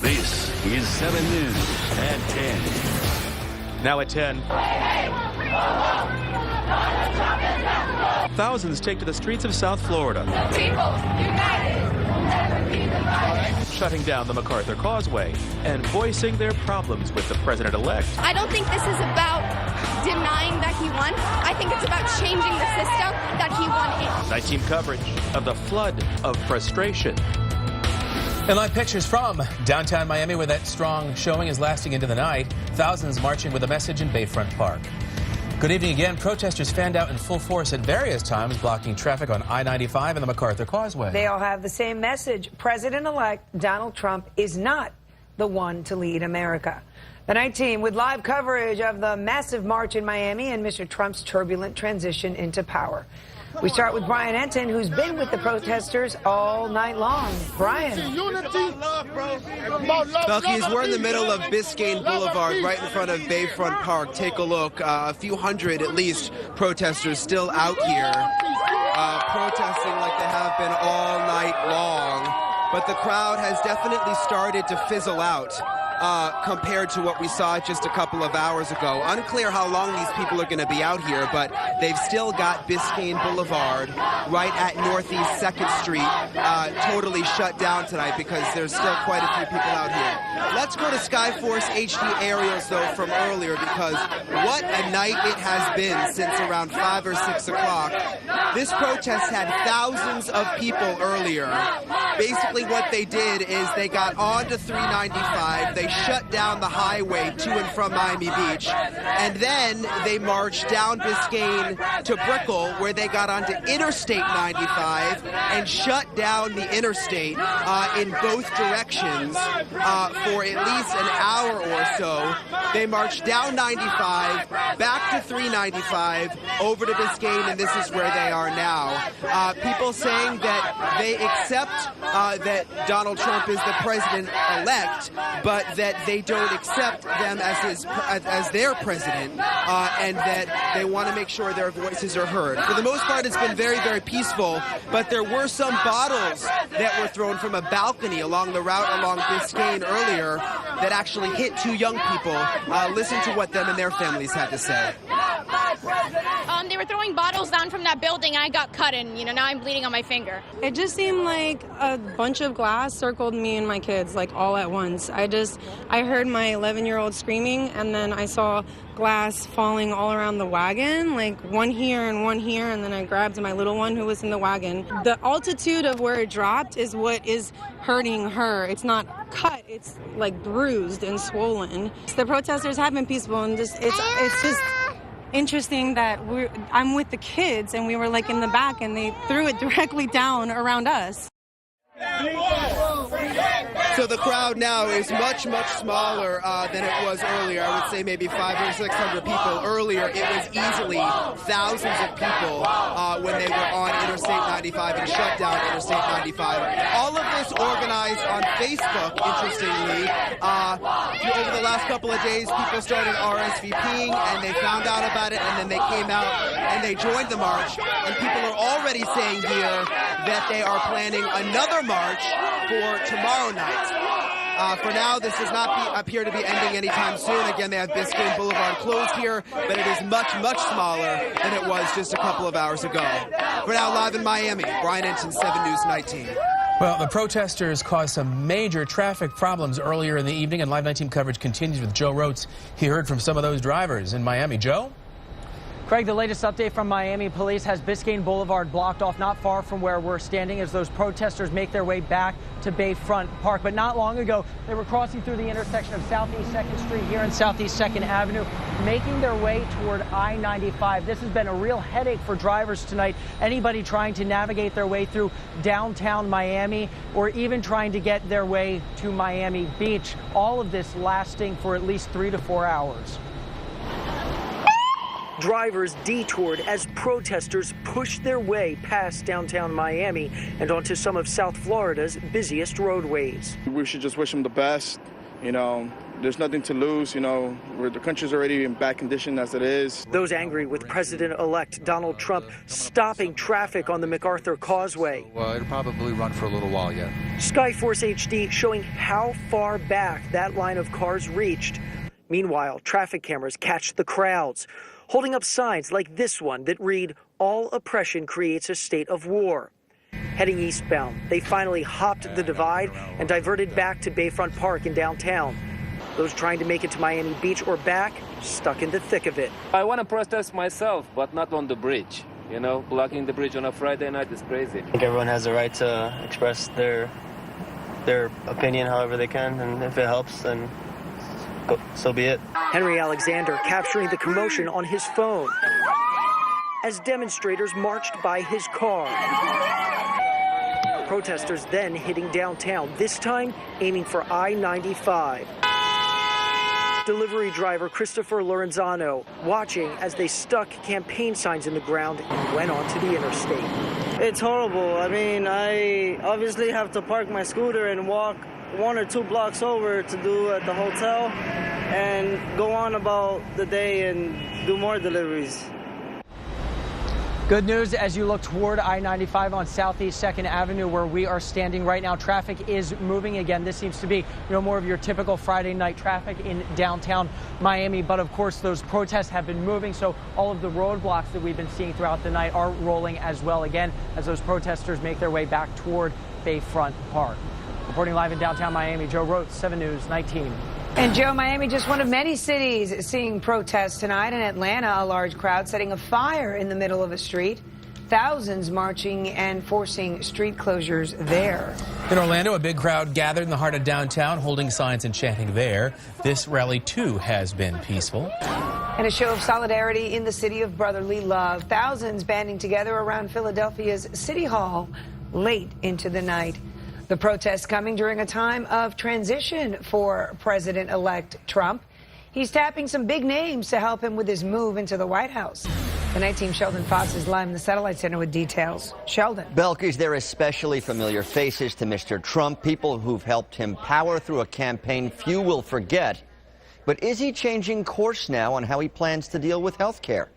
This is 7 News at 10. Now at 10. Thousands take to the streets of South Florida, shutting down the MacArthur Causeway and voicing their problems with the president-elect. I don't think this is about denying that he won. I think it's about changing the system that he won in. Night team coverage of the flood of frustration. And live pictures from downtown Miami, where that strong showing is lasting into the night. Thousands marching with a message in Bayfront Park. Good evening again. Protesters fanned out in full force at various times, blocking traffic on I-95 and the MacArthur Causeway. They all have the same message. President-elect Donald Trump is not the one to lead America. The night team with live coverage of the massive march in Miami and Mr. Trump's turbulent transition into power. We start with Brian Enton, who's been with the protesters all night long. Brian. Bucky's, we're in the middle of Biscayne Boulevard, right in front of Bayfront Park. Take a look. A few hundred, at least, protesters still out here, protesting like they have been all night long. But the crowd has definitely started to fizzle out. Compared to what we saw just a couple of hours ago. Unclear how long these people are going to be out here, but they've still got Biscayne Boulevard right at Northeast 2nd Street totally shut down tonight because there's still quite a few people out here. Let's go to Skyforce HD aerials, though, from earlier, because what a night it has been since around 5 or 6 o'clock. This protest had thousands of people earlier. Basically what they did is they got onto 395, they shut down the highway to and from Miami Beach, and then they marched down Biscayne to Brickell, where they got onto Interstate 95 and shut down the interstate in both directions for at least an hour or so. They marched down 95, back to 395, over to Biscayne, and this is where they are now. People saying that they accept that Donald Trump is the president-elect, but that they don't accept them as their president, and that they want to make sure their voices are heard. For the most part, it's been very, very peaceful, but there were some bottles that were thrown from a balcony along the route along Biscayne earlier that actually hit 2 young people. Listen to what them and their families had to say. They were throwing bottles down from that building, and I got cut, and now I'm bleeding on my finger. It just seemed like a bunch of glass circled me and my kids, like, all at once. I heard my 11-year-old screaming, and then I saw glass falling all around the wagon, like one here, and then I grabbed my little one who was in the wagon. The altitude of where it dropped is what is hurting her. It's not cut, it's like bruised and swollen. The protesters have been peaceful, and it's just interesting that I'm with the kids, and we were like in the back, and they threw it directly down around us. So the crowd now is much, much smaller than it was earlier. I would say maybe 500 or 600 people. Earlier, it was easily thousands of people when they were on Interstate 95 and shut down Interstate 95. All of this organized on Facebook, interestingly. Over the last couple of days, people started RSVPing, and they found out about it, and then they came out and they joined the march. And people are already saying here that they are planning another march for tomorrow night. For now, this does not appear to be ending anytime soon. Again, they have Biscayne Boulevard closed here, but it is much, much smaller than it was just a couple of hours ago. For now, live in Miami, Brian Enton, 7 News 19. Well, the protesters caused some major traffic problems earlier in the evening, and Live Night Team coverage continues with Joe Rotes. He heard from some of those drivers in Miami. Joe? Craig, the latest update from Miami police has Biscayne Boulevard blocked off not far from where we're standing as those protesters make their way back to Bayfront Park. But not long ago, they were crossing through the intersection of Southeast 2nd Street here and Southeast 2nd Avenue, making their way toward I-95. This has been a real headache for drivers tonight. Anybody trying to navigate their way through downtown Miami or even trying to get their way to Miami Beach. All of this lasting for at least 3 to 4 hours. Drivers detoured as protesters pushed their way past downtown Miami and onto some of South Florida's busiest roadways. We should just wish them the best. There's nothing to lose, you know. The country's already in bad condition as it is. Those angry with President-elect Donald Trump stopping traffic on the MacArthur Causeway. Well, it'll probably run for a little while yet. Skyforce HD showing how far back that line of cars reached. Meanwhile, traffic cameras catch the crowds, holding up signs like this one that read, "All oppression creates a state of war." Heading eastbound, they finally hopped the divide and diverted back to Bayfront Park in downtown. Those trying to make it to Miami Beach or back, stuck in the thick of it. I want to protest myself, but not on the bridge. You know, blocking the bridge on a Friday night is crazy. I think everyone has the right to express their opinion however they can, and if it helps, then so be it. Henry Alexander capturing the commotion on his phone as demonstrators marched by his car. Protesters then hitting downtown, this time aiming for I-95. Delivery driver Christopher Lorenzano watching as they stuck campaign signs in the ground and went onto the interstate. It's horrible. I mean, I obviously have to park my scooter and walk 1 or 2 blocks over to do at the hotel and go on about the day and do more deliveries. Good news as you look toward I-95 on Southeast 2nd Avenue where we are standing right now. Traffic is moving again. This seems to be, more of your typical Friday night traffic in downtown Miami. But of course, those protests have been moving, so all of the roadblocks that we've been seeing throughout the night are rolling as well again as those protesters make their way back toward Bayfront Park. Reporting live in downtown Miami, Joe Roth, 7 News 19. And Joe, Miami, just one of many cities seeing protests tonight. In Atlanta, a large crowd setting a fire in the middle of a street. Thousands marching and forcing street closures there. In Orlando, a big crowd gathered in the heart of downtown, holding signs and chanting there. This rally, too, has been peaceful. And a show of solidarity in the city of brotherly love. Thousands banding together around Philadelphia's City Hall late into the night. The protests coming during a time of transition for President-elect Trump. He's tapping some big names to help him with his move into the White House. The night team Sheldon Fox is live in the Satellite Center with details. Sheldon. Belkis, they're especially familiar faces to Mr. Trump, people who've helped him power through a campaign few will forget. But is he changing course now on how he plans to deal with health care?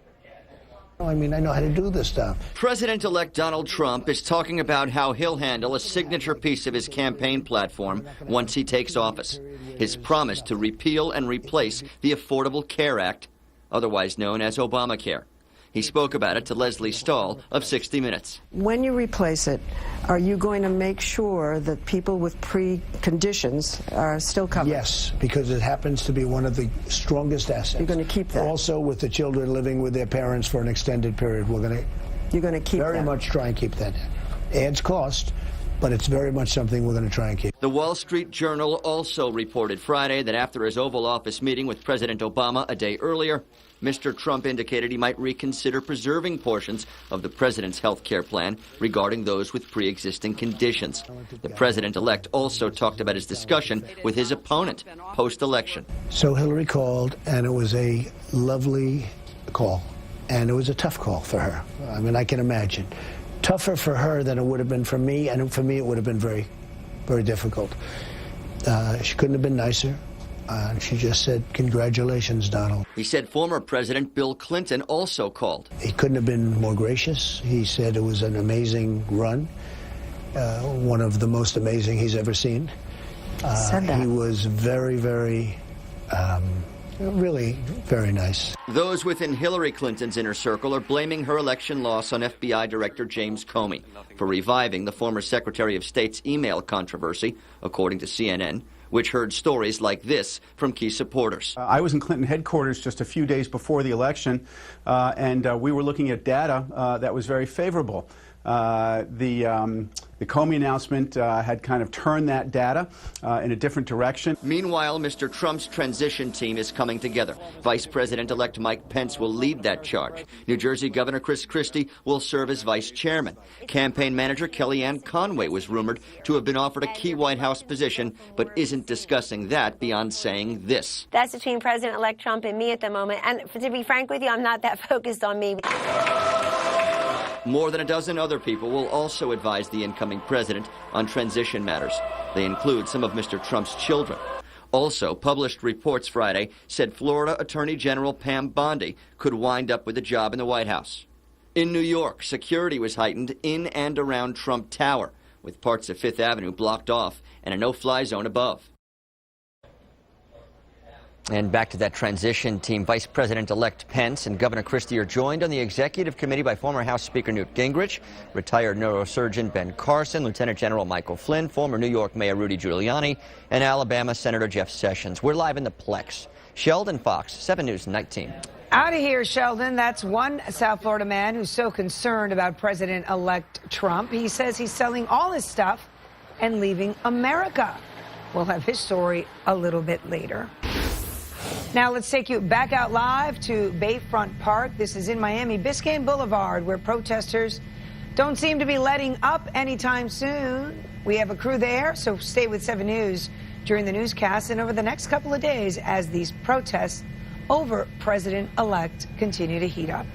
I mean, I know how to do this stuff. President-elect Donald Trump is talking about how he'll handle a signature piece of his campaign platform once he takes office. His promise to repeal and replace the Affordable Care Act, otherwise known as Obamacare. He spoke about it to Leslie Stahl of 60 Minutes. When you replace it, are you going to make sure that people with preconditions are still covered? Yes, because it happens to be one of the strongest assets. You're going to keep that? Also, with the children living with their parents for an extended period, you're going to keep very much try and keep that. Adds cost, but it's very much something we're going to try and keep. The Wall Street Journal also reported Friday that after his Oval Office meeting with President Obama a day earlier, Mr. Trump indicated he might reconsider preserving portions of the president's health care plan regarding those with pre-existing conditions. The president-elect also talked about his discussion with his opponent post-election. So Hillary called, and it was a lovely call, and it was a tough call for her. I mean, I can imagine. Tougher for her than it would have been for me, and for me it would have been very, very difficult. She couldn't have been nicer. She just said, "Congratulations, Donald." He said former President Bill Clinton also called. He couldn't have been more gracious. He said it was an amazing run, one of the most amazing he's ever seen. Said that. He was very, very, really very nice. Those within Hillary Clinton's inner circle are blaming her election loss on FBI Director James Comey for reviving the former Secretary of State's email controversy, according to CNN, which heard stories like this from key supporters. I was in Clinton headquarters just a few days before the election, and we were looking at data that was very favorable. The Comey announcement had kind of turned that data in a different direction. Meanwhile, Mr. Trump's transition team is coming together. Vice President-elect Mike Pence will lead that charge. New Jersey Governor Chris Christie will serve as vice chairman. Campaign manager Kellyanne Conway was rumored to have been offered a key White House position, but isn't discussing that beyond saying this. That's between President-elect Trump and me at the moment. And to be frank with you, I'm not that focused on me. More than a dozen other people will also advise the incoming president on transition matters. They include some of Mr. Trump's children. Also, published reports Friday said Florida Attorney General Pam Bondi could wind up with a job in the White House. In New York, security was heightened in and around Trump Tower, with parts of Fifth Avenue blocked off and a no-fly zone above. And back to that transition team, Vice President-elect Pence and Governor Christie are joined on the executive committee by former House Speaker Newt Gingrich, retired neurosurgeon Ben Carson, Lieutenant General Michael Flynn, former New York Mayor Rudy Giuliani, and Alabama Senator Jeff Sessions. We're live in the Plex. Sheldon Fox, 7 News 19. Out of here, Sheldon. That's one South Florida man who's so concerned about President-elect Trump. He says he's selling all his stuff and leaving America. We'll have his story a little bit later. Now let's take you back out live to Bayfront Park. This is in Miami, Biscayne Boulevard, where protesters don't seem to be letting up anytime soon. We have a crew there, so stay with 7 News during the newscast and over the next couple of days as these protests over President-elect continue to heat up.